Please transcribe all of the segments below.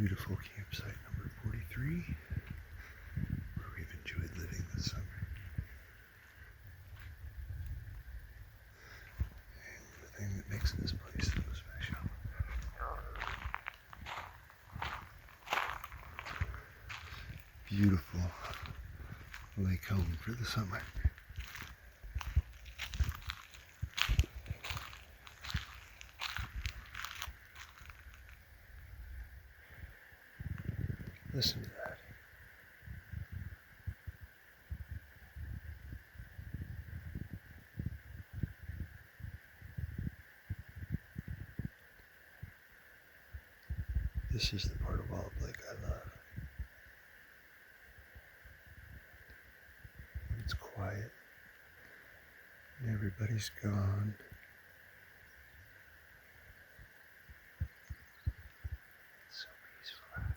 Beautiful campsite number 43, where we've enjoyed living this summer. And the thing that makes this place so special. Beautiful lake home for the summer. Listen to that. This is the part of Wild Lake I love. When it's quiet and everybody's gone. It's so peaceful out here.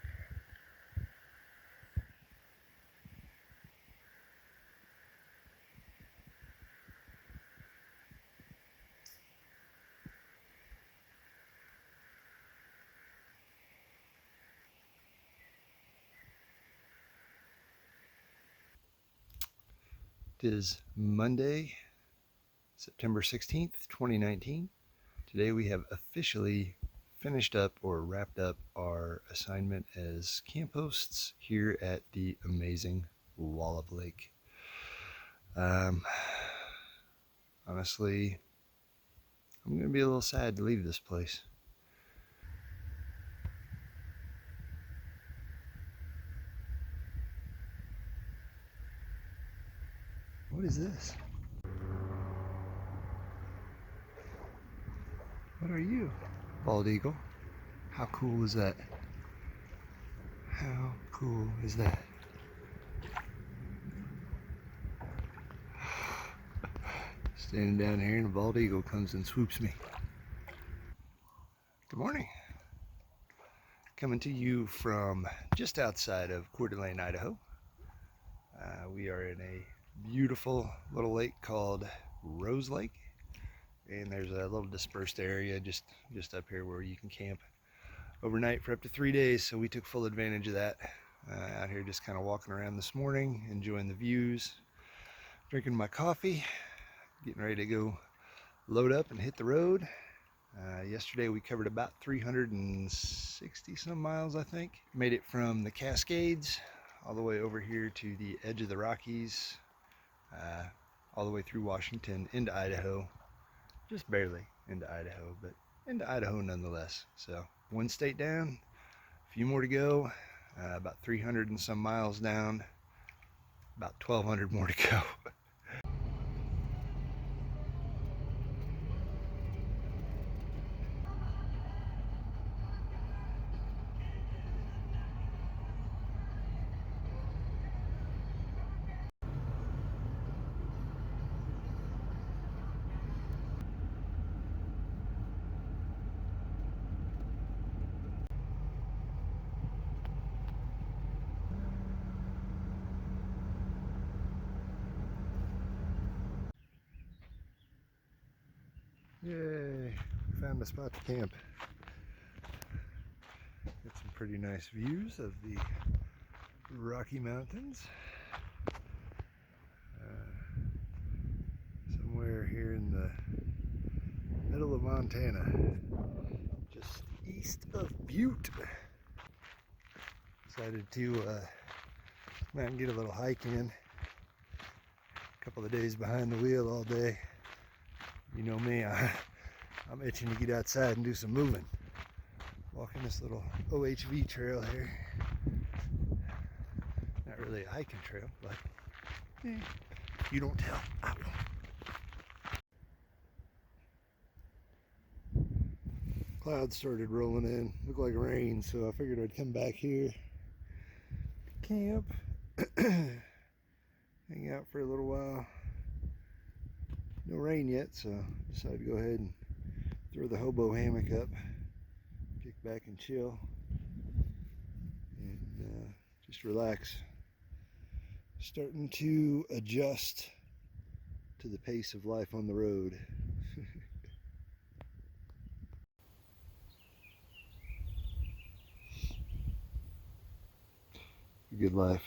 It is Monday, September 16th, 2019. Today we have officially finished up or wrapped up our assignment as camp hosts here at the amazing Wallop Lake. Honestly, I'm going to be a little sad to leave this place. What is this? What are you? Bald eagle. How cool is that? How cool is that? Standing down here and a bald eagle comes and swoops me. Good morning. Coming to you from just outside of Coeur d'Alene, Idaho. We are in a beautiful little lake called Rose Lake. And there's a little dispersed area just up here where you can camp overnight for up to 3 days. So we took full advantage of that. Out here just kind of walking around this morning, enjoying the views, drinking my coffee, getting ready to go load up and hit the road. Yesterday we covered about 360 some miles, I think. Made it from the Cascades all the way over here to the edge of the Rockies, all the way through Washington into Idaho. Just barely into Idaho, but into Idaho nonetheless. So one state down, a few more to go, about 300 and some miles down, about 1,200 more to go. Yay, found a spot to camp. Got some pretty nice views of the Rocky Mountains. Somewhere here in the middle of Montana, just east of Butte. Decided to come out and get a little hike in. A couple of days behind the wheel all day. You know me, I'm itching to get outside and do some moving. Walking this little OHV trail here. Not really a hiking trail, but you don't tell, I won't. Clouds started rolling in, looked like rain, so I figured I'd come back here, camp, hang out for a little while. No rain yet, so I decided to go ahead and throw the hobo hammock up, kick back and chill, and just relax. Starting to adjust to the pace of life on the road. a good life.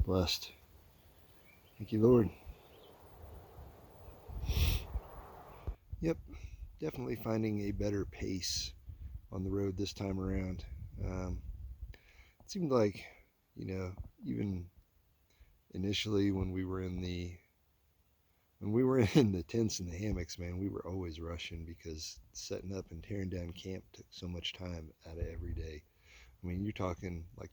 Blessed. Thank you, Lord. Yep, definitely finding a better pace on the road this time around. It seemed like, even initially when we were in the tents and the hammocks, man, we were always rushing because setting up and tearing down camp took so much time out of every day. I mean, you're talking like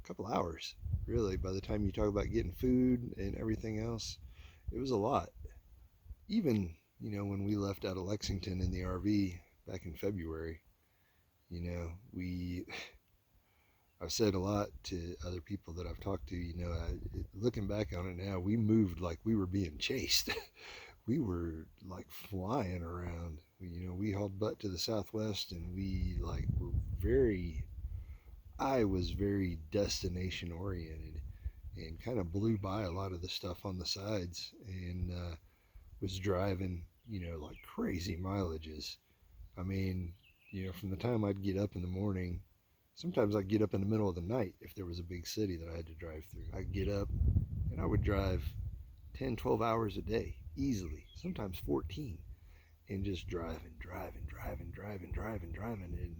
a couple hours, really. By the time you talk about getting food and everything else, it was a lot. Even, when we left out of Lexington in the RV back in February, I've said a lot to other people that I've talked to, looking back on it now, we moved like we were being chased. We were like flying around. We hauled butt to the southwest, and I was very destination oriented and kind of blew by a lot of the stuff on the sides, and was driving, like crazy mileages. I mean, from the time I'd get up in the morning, sometimes I'd get up in the middle of the night if there was a big city that I had to drive through. I'd get up and I would drive 10, 12 hours a day easily, sometimes 14, and just driving, and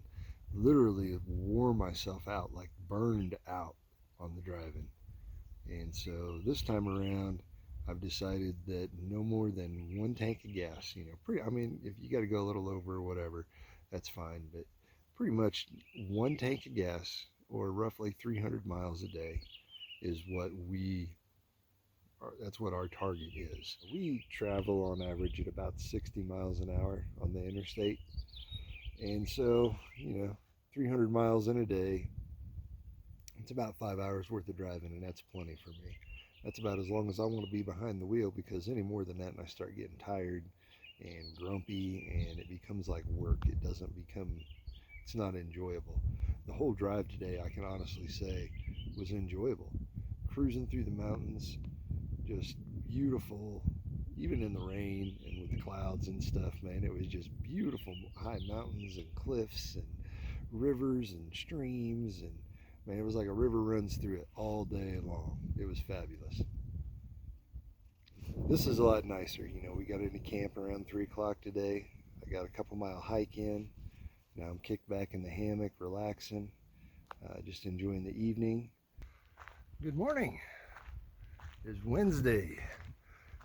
literally wore myself out, like burned out on the driving. And so this time around, I've decided that no more than one tank of gas, if you got to go a little over or whatever, that's fine. But pretty much one tank of gas, or roughly 300 miles a day, is that's what our target is. We travel on average at about 60 miles an hour on the interstate. And so, 300 miles in a day, it's about 5 hours worth of driving, and that's plenty for me. That's about as long as I want to be behind the wheel, because any more than that and I start getting tired and grumpy, and it becomes like work. It's not enjoyable. The whole drive today, I can honestly say, was enjoyable. Cruising through the mountains, just beautiful, even in the rain and with the clouds and stuff, man. It was just beautiful, high mountains and cliffs and rivers and streams, and man, it was like a river runs through it all day long. It was fabulous. This is a lot nicer. We got into camp around 3 o'clock today. I got a couple mile hike in. Now I'm kicked back in the hammock, relaxing, just enjoying the evening. Good morning. It's Wednesday,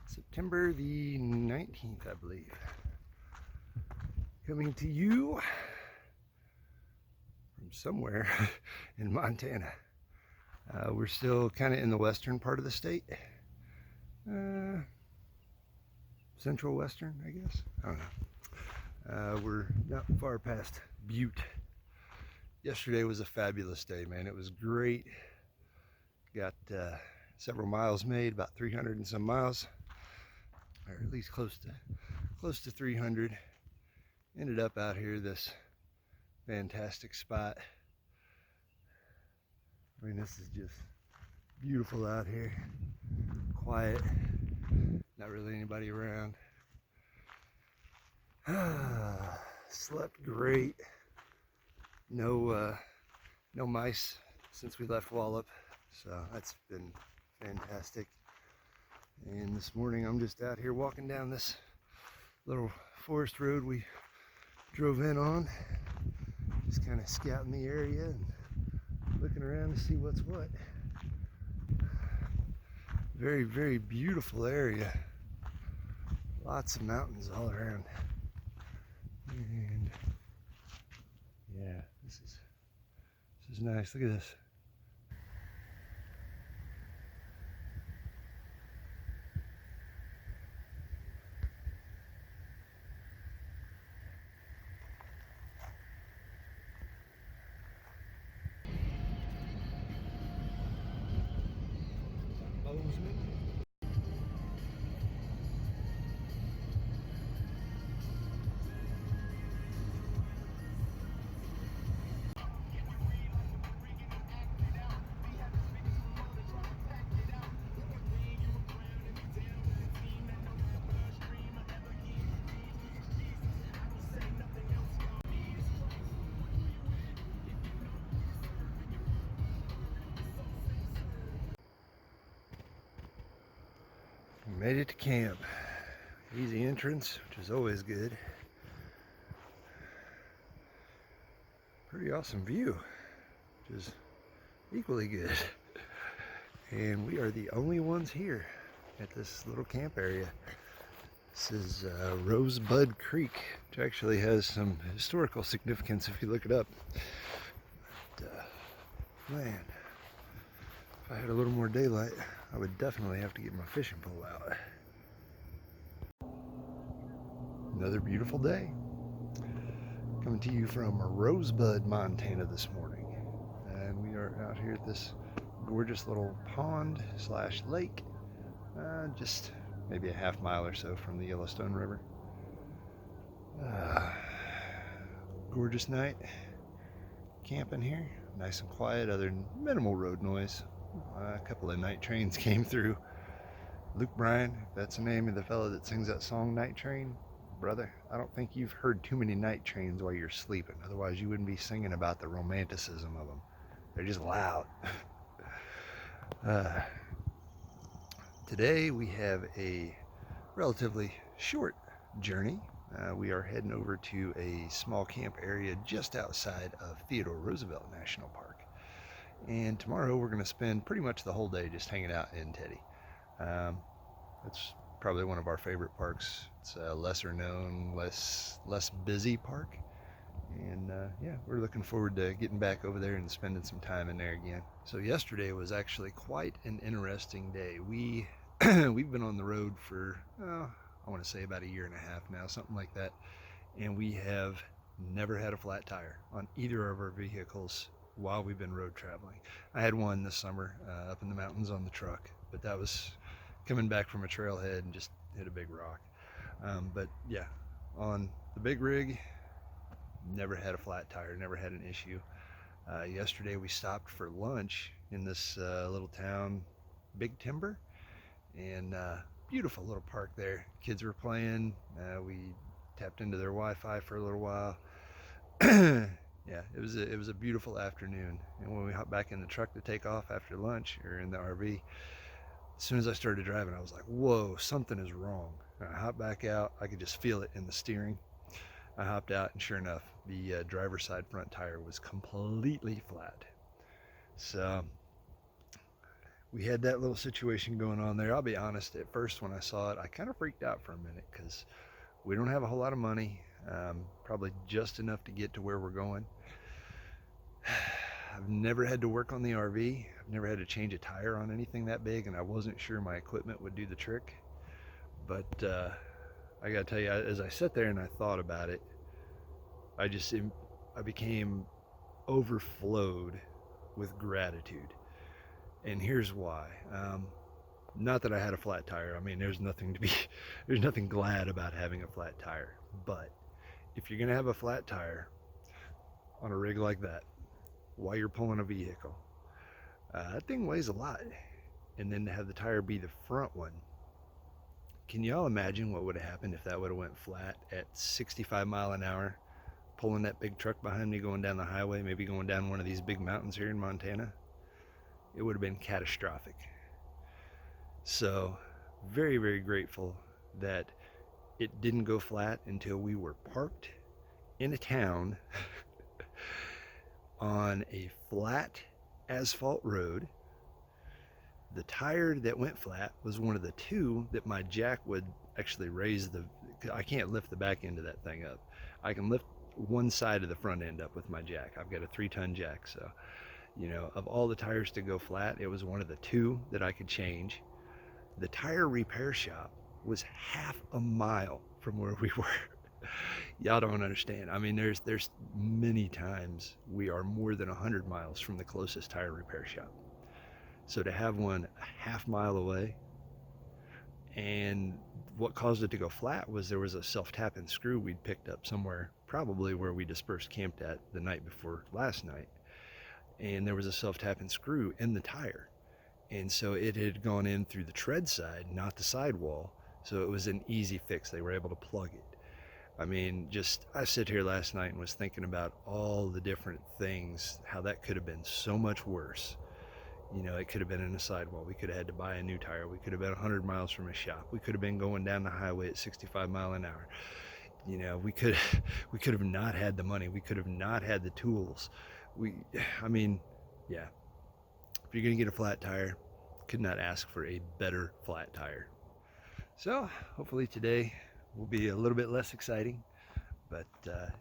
September the 19th, I believe. Coming to you from somewhere in Montana. We're still kind of in the western part of the state. Central western, I guess. I don't know. We're not far past Butte. Yesterday was a fabulous day, man. It was great. Got several miles made, about 300 and some miles, or at least close to 300. Ended up out here, this fantastic spot. I mean, this is just beautiful out here. Quiet, not really anybody around. Slept great. No mice since we left Wallop, so that's been fantastic. And this morning I'm just out here walking down this little forest road we drove in on, just kind of scouting the area and looking around to see what's what. Very, very beautiful area. Lots of mountains all around. And yeah, this is nice. Look at this. Bozeman. We made it to camp. Easy entrance, which is always good. Pretty awesome view, which is equally good. And we are the only ones here at this little camp area. This is Rosebud Creek, which actually has some historical significance if you look it up. But, man, if I had a little more daylight, I would definitely have to get my fishing pole out. Another beautiful day. Coming to you from Rosebud, Montana this morning. And we are out here at this gorgeous little pond / lake, just maybe a half mile or so from the Yellowstone River. Gorgeous night camping here, nice and quiet, other than minimal road noise. A couple of night trains came through. Luke Bryan, that's the name of the fellow that sings that song, Night Train. Brother, I don't think you've heard too many night trains while you're sleeping. Otherwise, you wouldn't be singing about the romanticism of them. They're just loud. Today, we have a relatively short journey. We are heading over to a small camp area just outside of Theodore Roosevelt National Park. And tomorrow, we're going to spend pretty much the whole day just hanging out in Teddy. It's probably one of our favorite parks. It's a lesser known, less busy park, and yeah, we're looking forward to getting back over there and spending some time in there again. So yesterday was actually quite an interesting day. We've been on the road for I want to say about 1.5 years now, something like that, and we have never had a flat tire on either of our vehicles while we've been road traveling. I had one this summer up in the mountains on the truck, but that was coming back from a trailhead and just hit a big rock. But yeah, on the big rig, never had a flat tire, never had an issue. Yesterday we stopped for lunch in this little town, Big Timber, and beautiful little park there. Kids were playing. We tapped into their Wi-Fi for a little while. Yeah, it was a beautiful afternoon. And when we hopped back in the truck to take off after lunch, or in the RV, as soon as I started driving, I was like, whoa, something is wrong. And I hopped back out. I could just feel it in the steering. I hopped out, and sure enough, the driver's side front tire was completely flat. So we had that little situation going on there. I'll be honest, at first when I saw it, I kind of freaked out for a minute because we don't have a whole lot of money, probably just enough to get to where we're going. I've never had to work on the RV. I've never had to change a tire on anything that big, and I wasn't sure my equipment would do the trick. But I gotta tell you, as I sat there and I thought about it, I became overflowed with gratitude. And here's why. Not that I had a flat tire. I mean, there's nothing glad about having a flat tire. But if you're gonna have a flat tire on a rig like that, while you're pulling a vehicle, that thing weighs a lot. And then to have the tire be the front one, can y'all imagine what would have happened if that would have went flat at 65 mile an hour, pulling that big truck behind me going down the highway, maybe going down one of these big mountains here in Montana? It would have been catastrophic. So very, very grateful that it didn't go flat until we were parked in a town on a flat asphalt road. The tire that went flat was one of the two that my jack would actually raise I can't lift the back end of that thing up. I can lift one side of the front end up with my jack. I've got a 3-ton jack, so, you know, of all the tires to go flat, it was one of the two that I could change. The tire repair shop was half a mile from where we were. Y'all don't understand. I mean, there's many times we are more than 100 miles from the closest tire repair shop. So to have one a half mile away, and what caused it to go flat was there was a self-tapping screw we'd picked up somewhere, probably where we dispersed camped at the night before last night. And there was a self-tapping screw in the tire. And so it had gone in through the tread side, not the sidewall. So it was an easy fix. They were able to plug it. I mean, I sit here last night and was thinking about all the different things, how that could have been so much worse. You know, it could have been in a sidewall. We could have had to buy a new tire. We could have been 100 miles from a shop. We could have been going down the highway at 65 miles an hour. You know, we could have not had the money. We could have not had the tools. I mean, yeah. If you're gonna get a flat tire, could not ask for a better flat tire. So hopefully today will be a little bit less exciting, but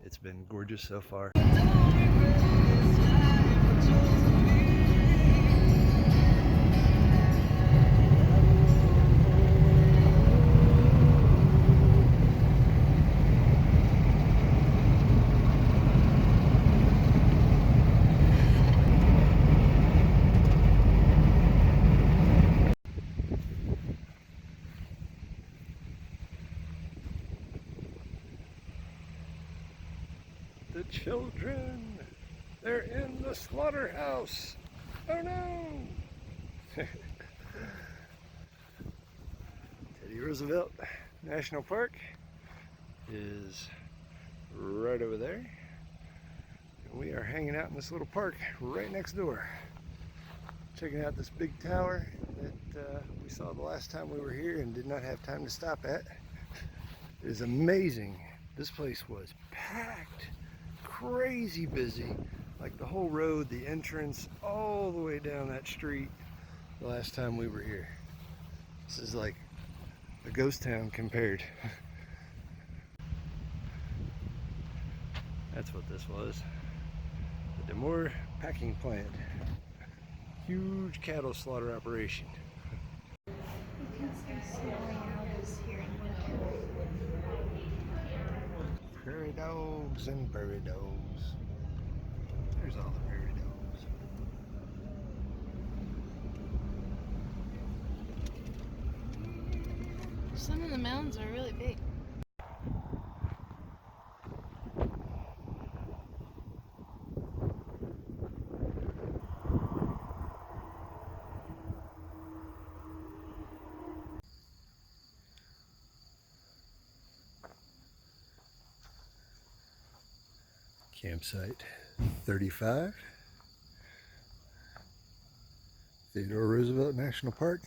it's been gorgeous so far. The children, they're in the slaughterhouse. Oh no! Teddy Roosevelt National Park is right over there. And we are hanging out in this little park right next door. Checking out this big tower that we saw the last time we were here and did not have time to stop at. It is amazing. This place was packed. Crazy busy, like the whole road, the entrance, all the way down that street the last time we were here. This is like a ghost town compared. That's what this was. The Demore packing plant. Huge cattle slaughter operation. You can see snowy houses here in winter. Prairie dogs and prairie dogs. There's all the prairie dogs. Some of the mountains are really big. Campsite 35. Theodore Roosevelt National Park.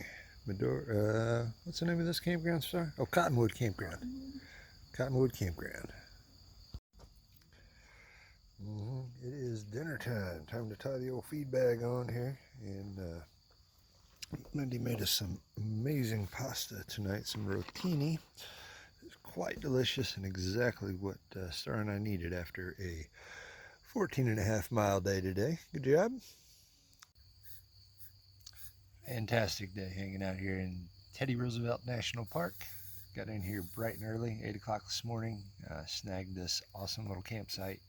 What's the name of this campground, sir? Oh, Cottonwood Campground. Cottonwood Campground. It is dinner time. Time to tie the old feed bag on here. And Mindy made us some amazing pasta tonight, some rotini. It's quite delicious and exactly what Star and I needed after a 14.5-mile day today. Good job. Fantastic day hanging out here in Teddy Roosevelt National Park. Got in here bright and early, 8 o'clock this morning. Snagged this awesome little campsite.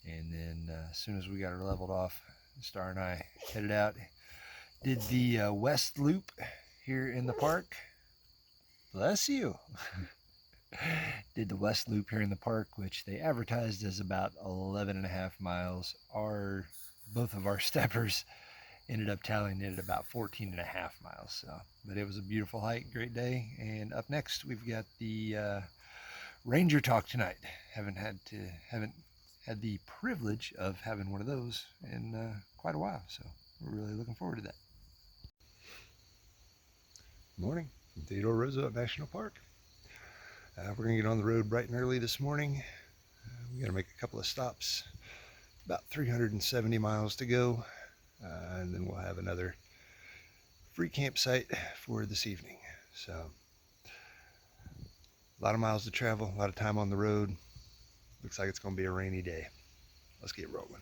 And then as soon as we got her leveled off, Star and I headed out. Did the West Loop here in the park. Bless you. Did the West Loop here in the park, which they advertised as about 11.5 miles. Both of our steppers ended up tallying it at about 14.5 miles. So, but it was a beautiful hike, great day. And up next, we've got the Ranger Talk tonight. Haven't had the privilege of having one of those in quite a while, so we're really looking forward to that. Morning, Theodore Roosevelt National Park. We're gonna get on the road bright and early this morning. We gotta make a couple of stops, about 370 miles to go, and then we'll have another free campsite for this evening. So, a lot of miles to travel, a lot of time on the road. Looks like it's gonna be a rainy day. Let's get rolling.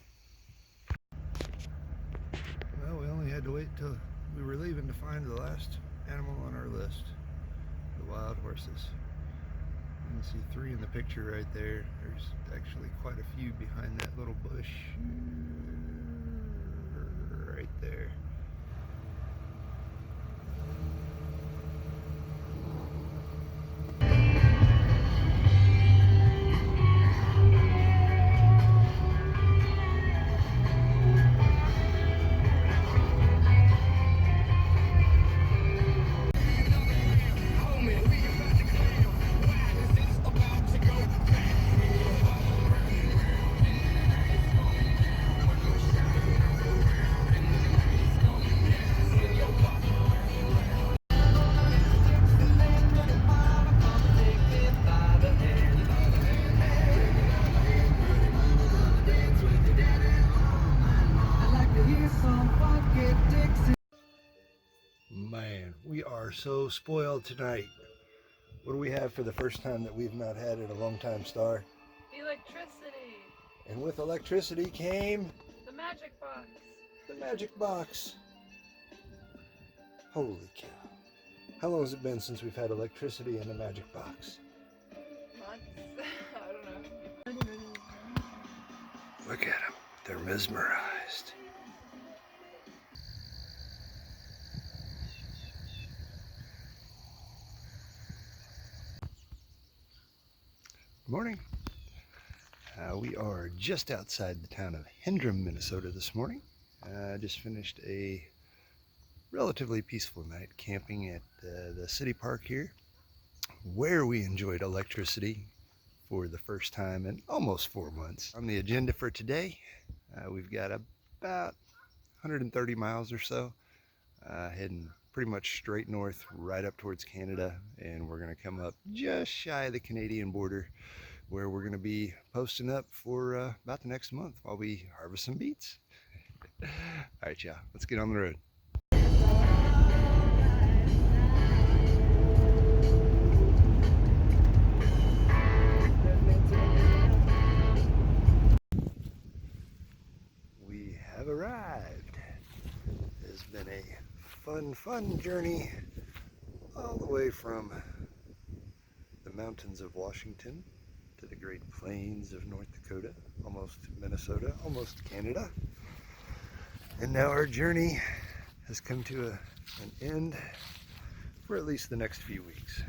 Well, we only had to wait till we were leaving to find the last animal on our list, the wild horses. You can see 3 in the picture right there. There's actually quite a few behind that little bush right there. so spoiled tonight. What do we have for the first time that we've not had at a long time, Star? Electricity. And with electricity came The magic box. the magic box. Holy cow. How long has it been since we've had electricity and a magic box? Months? I don't know. Look at them. They're mesmerized. Good morning. We are just outside the town of Hendra, Minnesota this morning. Just finished a relatively peaceful night camping at the city park here, where we enjoyed electricity for the first time in almost 4 months. On the agenda for today, we've got about 130 miles or so, heading pretty much straight north right up towards Canada, and we're going to come up just shy of the Canadian border, where we're going to be posting up for about the next month while we harvest some beets. All right, y'all, let's get on the road. We have arrived. It's been a fun journey all the way from the mountains of Washington to the Great Plains of North Dakota, almost Minnesota, almost Canada. And now our journey has come to an end for at least the next few weeks.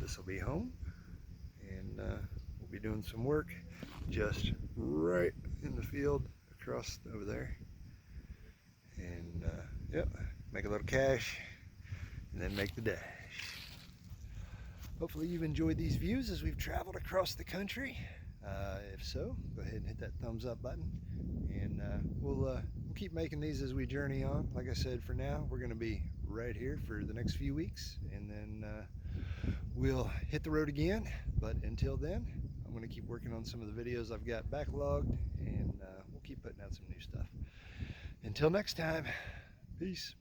This will be home, and we'll be doing some work just right in the field across over there. And yep, make a little cash and then make the dash. Hopefully you've enjoyed these views as we've traveled across the country. If so, go ahead and hit that thumbs up button, and we'll keep making these as we journey on. Like I said, for now we're going to be right here for the next few weeks, and then we'll hit the road again. But until then, I'm going to keep working on some of the videos I've got backlogged, and we'll keep putting out some new stuff. Until next time, peace.